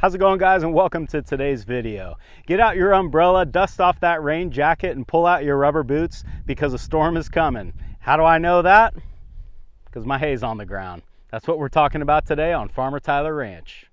How's it going, guys, and welcome to today's video. Get out your umbrella, dust off that rain jacket, and pull out your rubber boots because a storm is coming. How do I know that? Because my hay's on the ground. That's what we're talking about today on Farmertylerranch.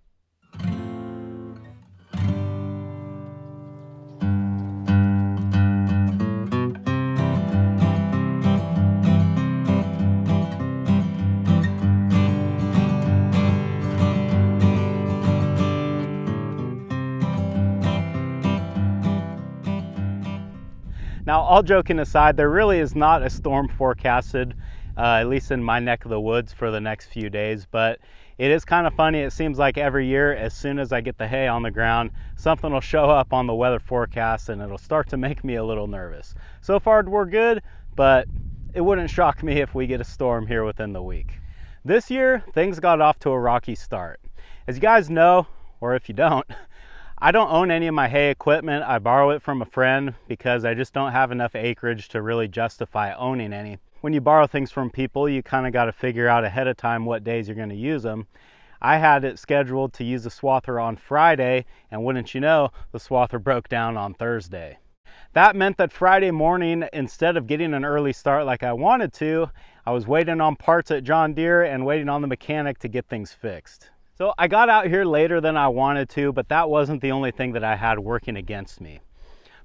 Now, all joking aside, there really is not a storm forecasted, at least in my neck of the woods, for the next few days, but it is kind of funny. It seems like every year, as soon as I get the hay on the ground, something will show up on the weather forecast and it'll start to make me a little nervous. So far, we're good, but it wouldn't shock me if we get a storm here within the week. This year, things got off to a rocky start. As you guys know, or if you don't, I don't own any of my hay equipment. I borrow it from a friend because I just don't have enough acreage to really justify owning any. When you borrow things from people, you kind of got to figure out ahead of time what days you're going to use them. I had it scheduled to use the swather on Friday, and wouldn't you know, the swather broke down on Thursday. That meant that Friday morning, instead of getting an early start like I wanted to, I was waiting on parts at John Deere and waiting on the mechanic to get things fixed. So I got out here later than I wanted to, but that wasn't the only thing that I had working against me.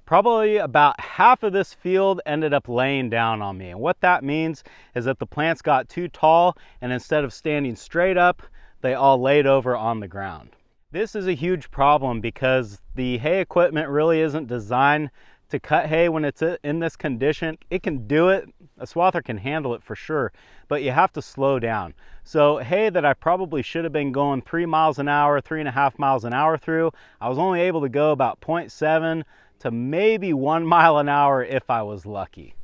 Probably about half of this field ended up laying down on me. And what that means is that the plants got too tall, and instead of standing straight up, they all laid over on the ground. This is a huge problem because the hay equipment really isn't designed to cut hay when it's in this condition. It can do it, a swather can handle it for sure, but you have to slow down. So hay that I probably should have been going 3 miles an hour, 3.5 miles an hour through, I was only able to go about 0.7 to maybe 1 mile an hour if I was lucky.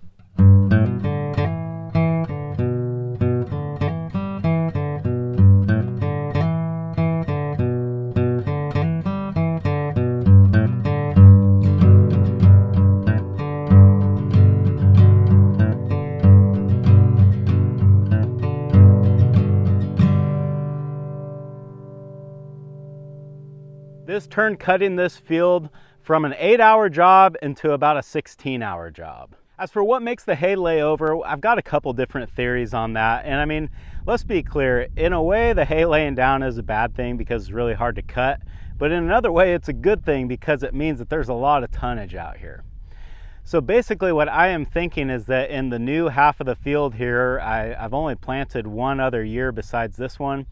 This turned cutting this field from an 8-hour job into about a 16-hour job. As for what makes the hay lay over, I've got a couple different theories on that. And I mean, let's be clear, in a way the hay laying down is a bad thing because it's really hard to cut, but in another way it's a good thing because it means that there's a lot of tonnage out here. So basically what I am thinking is that in the new half of the field here, I've only planted one other year besides this one.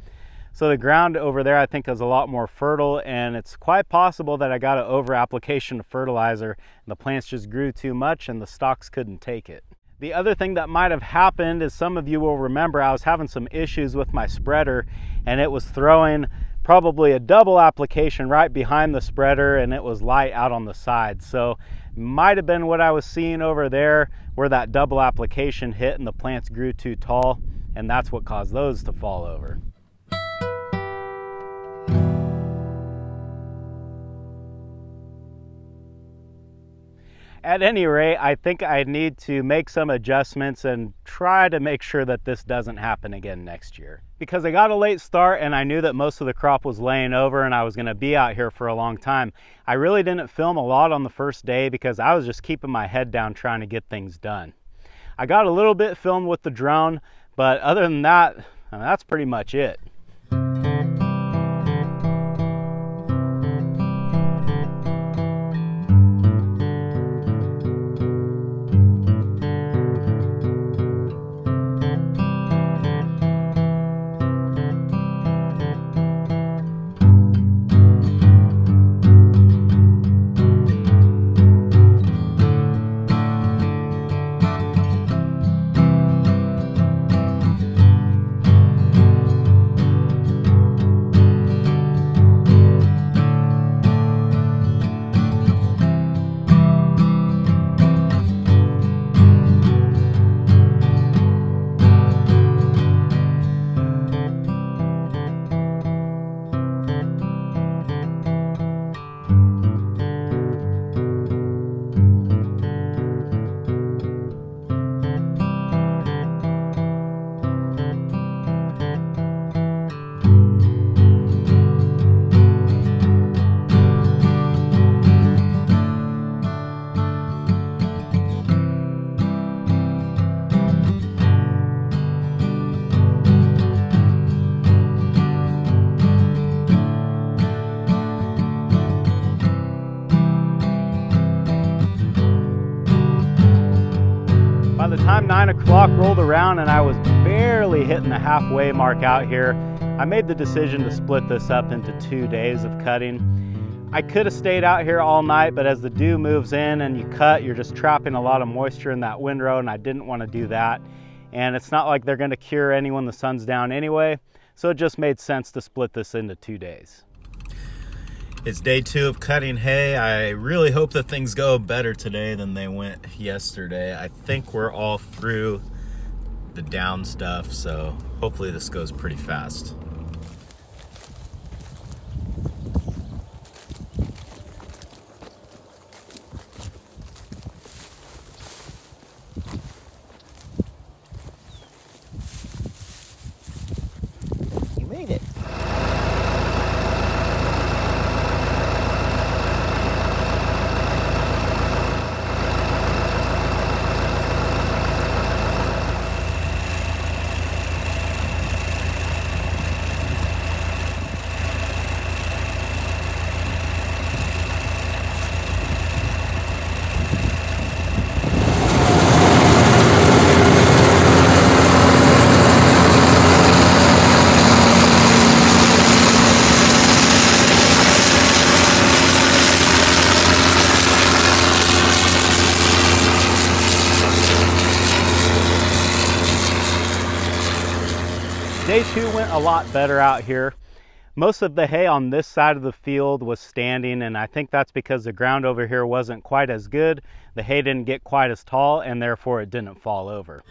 So the ground over there I think is a lot more fertile, and it's quite possible that I got an over application of fertilizer and the plants just grew too much and the stalks couldn't take it. The other thing that might have happened is, some of you will remember, I was having some issues with my spreader and it was throwing probably a double application right behind the spreader, and it was light out on the side. So might have been what I was seeing over there where that double application hit and the plants grew too tall, and that's what caused those to fall over. At any rate, I think I need to make some adjustments and try to make sure that this doesn't happen again next year. Because I got a late start and I knew that most of the crop was laying over and I was going to be out here for a long time. I really didn't film a lot on the first day because I was just keeping my head down trying to get things done. I got a little bit filmed with the drone, but other than that, that's pretty much it. 9 o'clock rolled around and I was barely hitting the halfway mark out here, I made the decision to split this up into 2 days of cutting. I could have stayed out here all night, but as the dew moves in and you cut, you're just trapping a lot of moisture in that windrow, and I didn't want to do that. And it's not like they're going to cure any when the sun's down anyway, so it just made sense to split this into 2 days. It's day 2 of cutting hay. I really hope that things go better today than they went yesterday. I think we're all through the down stuff, so hopefully this goes pretty fast. You made it. Day 2 went a lot better out here. Most of the hay on this side of the field was standing, and I think that's because the ground over here wasn't quite as good. The hay didn't get quite as tall, and therefore it didn't fall over.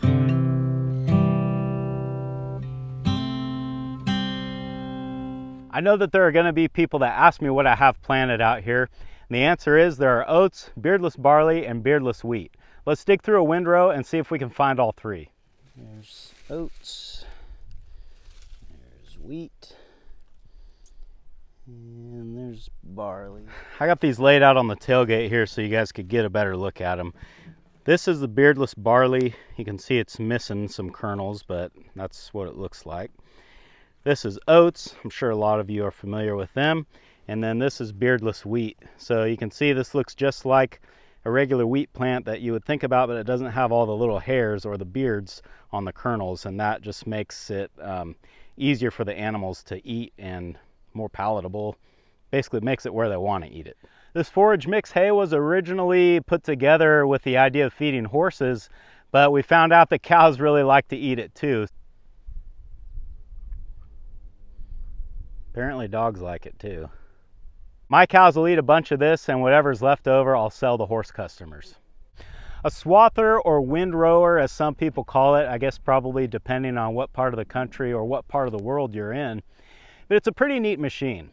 I know that there are going to be people that ask me what I have planted out here. And the answer is there are oats, beardless barley, and beardless wheat. Let's dig through a windrow and see if we can find all 3. There's oats. Wheat, and there's barley. I got these laid out on the tailgate here so you guys could get a better look at them. This is the beardless barley. You can see it's missing some kernels, but that's what it looks like. This is oats. I'm sure a lot of you are familiar with them. And then this is beardless wheat. So you can see this looks just like a regular wheat plant that you would think about, but it doesn't have all the little hairs or the beards on the kernels, and that just makes it easier for the animals to eat and more palatable. Basically makes it where they want to eat it. This forage mix hay was originally put together with the idea of feeding horses, but we found out that cows really like to eat it too. Apparently dogs like it too. My cows will eat a bunch of this, and whatever's left over I'll sell to horse customers. A swather, or windrower as some people call it, I guess probably depending on what part of the country or what part of the world you're in, but it's a pretty neat machine.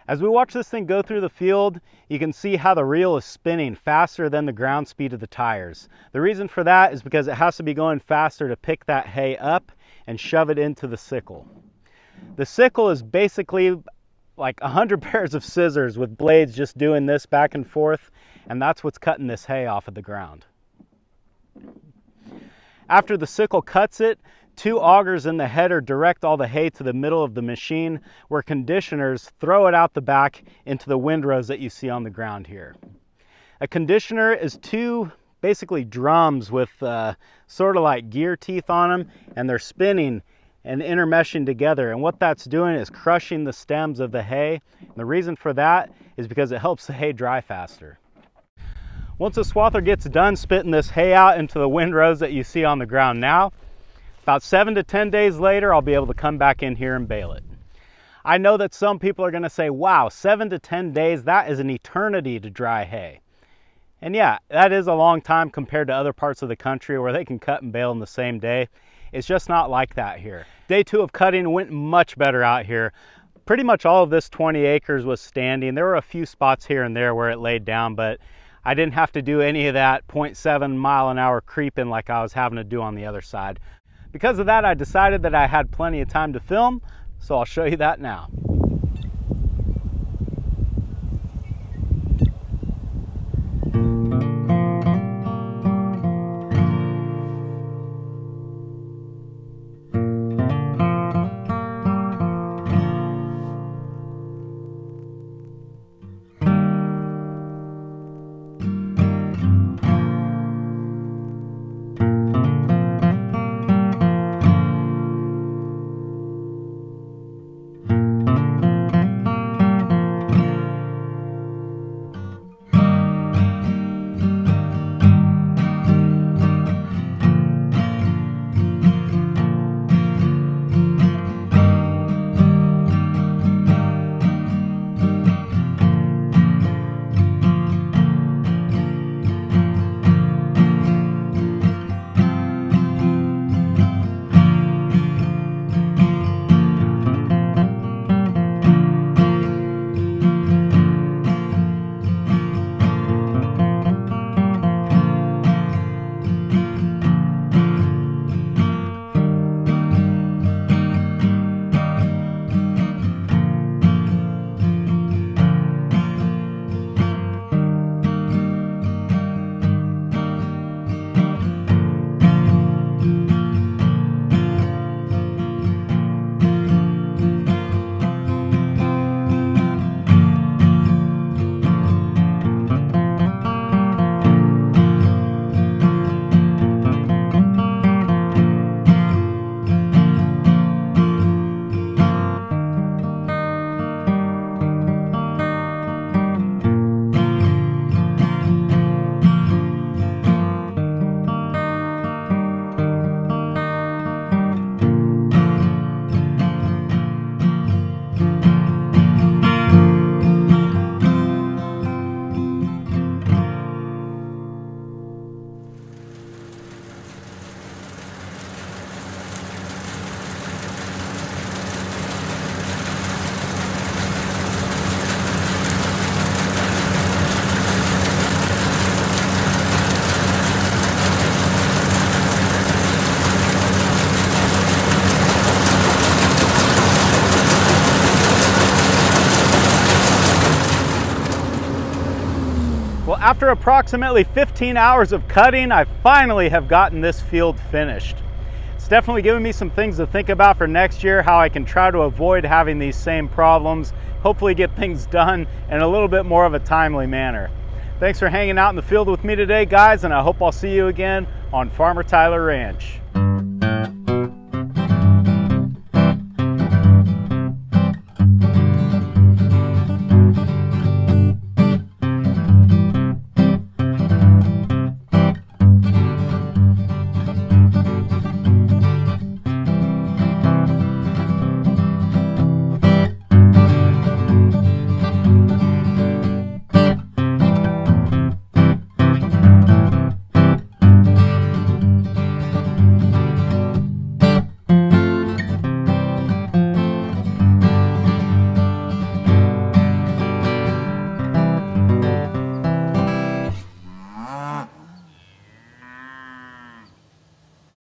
As we watch this thing go through the field, you can see how the reel is spinning faster than the ground speed of the tires. The reason for that is because it has to be going faster to pick that hay up and shove it into the sickle. The sickle is basically like 100 pairs of scissors with blades just doing this back and forth, and that's what's cutting this hay off of the ground. After the sickle cuts it, 2 augers in the header direct all the hay to the middle of the machine, where conditioners throw it out the back into the windrows that you see on the ground here. A conditioner is 2 basically drums with sort of like gear teeth on them, and they're spinning and intermeshing together, and what that's doing is crushing the stems of the hay. And the reason for that is because it helps the hay dry faster. Once the swather gets done spitting this hay out into the windrows that you see on the ground now, about 7 to 10 days later I'll be able to come back in here and bale it. I know that some people are going to say, wow, 7 to 10 days, that is an eternity to dry hay. And yeah, that is a long time compared to other parts of the country where they can cut and bale in the same day. It's just not like that here. Day 2 of cutting went much better out here. Pretty much all of this 20 acres was standing. There were a few spots here and there where it laid down, but I didn't have to do any of that 0.7 mile an hour creeping like I was having to do on the other side. Because of that, I decided that I had plenty of time to film, so I'll show you that now. Well, after approximately 15 hours of cutting, I finally have gotten this field finished. It's definitely given me some things to think about for next year, how I can try to avoid having these same problems, hopefully get things done in a little bit more of a timely manner. Thanks for hanging out in the field with me today, guys, and I hope I'll see you again on Farmer Tyler Ranch.